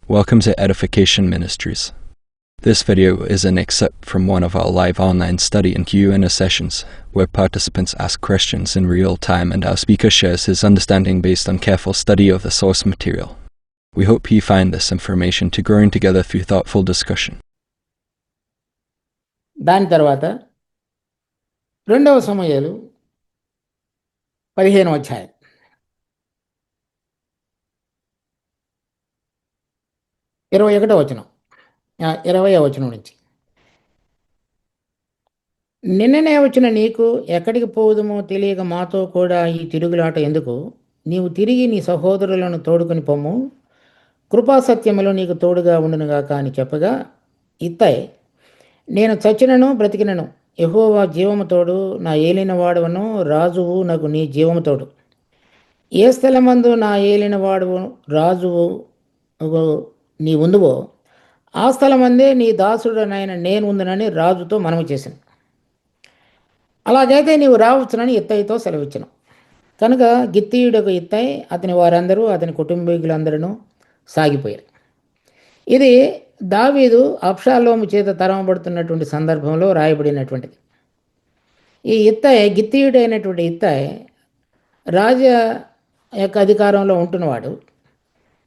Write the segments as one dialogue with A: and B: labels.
A: Welcome to Edification Ministries. This video is an excerpt from one of our live online study and Q&A sessions, where participants ask questions in real time and our speaker shares his understanding based on careful study of the source material. We hope you find this information to growing together through thoughtful discussion.
B: దాని తర్వాత 2వ సమూయేలు 15వ అధ్యాయం. ఇరవై 20వ వచనం నుంచి. నిన్ననే వచ్చిన నీకు ఎక్కడికి పోదుమో తెలియక మాతో కూడా ఈ తిరుగులాట ఎందుకు? నీవు తిరిగి నీ సహోదరులను తోడుకొని పొమ్ము, కృపాసత్యములో నీకు తోడుగా ఉండునుగాక అని చెప్పగా, ఇత్తై, నేను చచ్చినను బ్రతికినను యెహోవా జీవము తోడు, నా ఏలిన వాడవను రాజువు నాకు నీ జీవము తోడు. ఏ స్థలమందు నా ఏలిన వాడువు రాజువు నీ ఉందువో ఆ స్థలమందే నీ దాసుడనైన నేను ఉందనని రాజుతో మనవి చేశాను. అలాగైతే నీవు రావచ్చునని ఇత్తయితో సెలవిచ్చాను. కనుక గిత్తీయుడకు ఇత్తై అతని వారందరూ అతని కుటుంబీకులందరూ సాగిపోయారు. ఇది దావీదు అబ్షాలోము చేత తరమబడుతున్నటువంటి సందర్భంలో రాయబడినటువంటిది. ఈ ఇత్తై, గిత్తీయుడైనటువంటి ఇత్తై రాజా యొక్క అధికారంలో ఉంటున్నవాడు.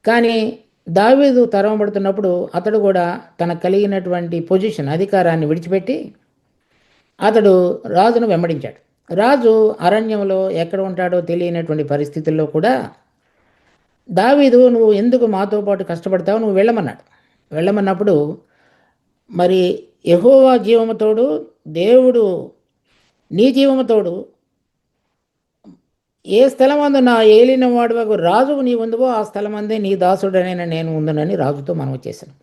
B: కానీ దావీదు తరమబడుతున్నప్పుడు అతడు కూడా తనకు కలిగినటువంటి పొజిషన్, అధికారాన్ని విడిచిపెట్టి అతడు రాజును వెంబడించాడు. రాజు అరణ్యంలో ఎక్కడ ఉంటాడో తెలియనటువంటి పరిస్థితుల్లో కూడా దావీదు, నువ్వు ఎందుకు మాతో పాటు కష్టపడతావు, నువ్వు వెళ్ళమన్నాడు. వెళ్ళమన్నప్పుడు మరి యెహోవా జీవముతోడు, దేవుడు నీ జీవముతోడు, ఏ స్థలమందు నా ఏలిన వాడువకు రాజువు నీ ఉందువో ఆ స్థలమందే నీ దాసుడనైన నేను ఉందునని రాజుతో మనవి చేశాను.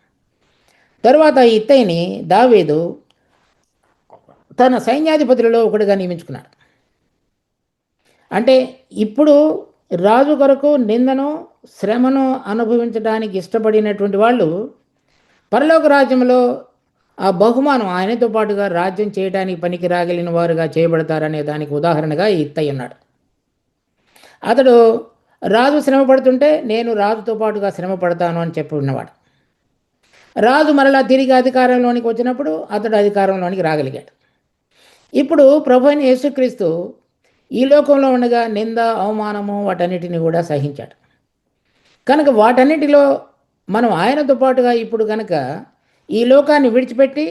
B: తర్వాత ఇత్తయిని దావీదు తన సైన్యాధిపతులలో ఒకటిగా నియమించుకున్నాడు. అంటే ఇప్పుడు రాజు కొరకు నిందను, శ్రమను అనుభవించడానికి ఇష్టపడినటువంటి వాళ్ళు పరలోక రాజ్యంలో ఆ బహుమానం ఆయనతో పాటుగా రాజ్యం చేయడానికి పనికి రాగలిగిన వారుగా చేయబడతారనే దానికి ఉదాహరణగా ఇత్తయి ఉన్నాడు. అతడు రాజు శ్రమ పడుతుంటే నేను రాజుతో పాటుగా శ్రమ పడతాను అని చెప్పి ఉన్నవాడు. రాజు మరలా తిరిగి అధికారంలోనికి వచ్చినప్పుడు అతడు అధికారంలోనికి రాగలిగాడు. ఇప్పుడు ప్రభు అయిన యేసుక్రీస్తు ఈ లోకంలో ఉండగా నింద, అవమానము వాటన్నిటిని కూడా సహించాడు. కనుక వాటన్నిటిలో మనం ఆయనతో పాటుగా ఇప్పుడు కనుక ఈ లోకాన్ని విడిచిపెట్టి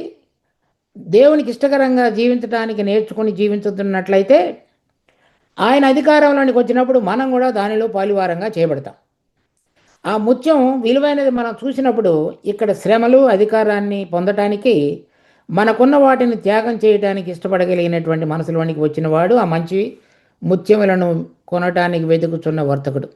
B: దేవునికి ఇష్టకరంగా జీవించడానికి నేర్చుకుని జీవించుతున్నట్లయితే ఆయన అధికారంలోనికి వచ్చినప్పుడు మనం కూడా దానిలో పాలువారంగా చేయబడతాం. ఆ ముత్యం విలువైనది మనం చూసినప్పుడు ఇక్కడ శ్రమలు, అధికారాన్ని పొందటానికి మనకున్న వాటిని త్యాగం చేయడానికి ఇష్టపడగలిగినటువంటి మనసులోనికి వచ్చిన వాడు ఆ మంచి ముత్యములను కొనటానికి వెతుకుతున్న వర్తకుడు.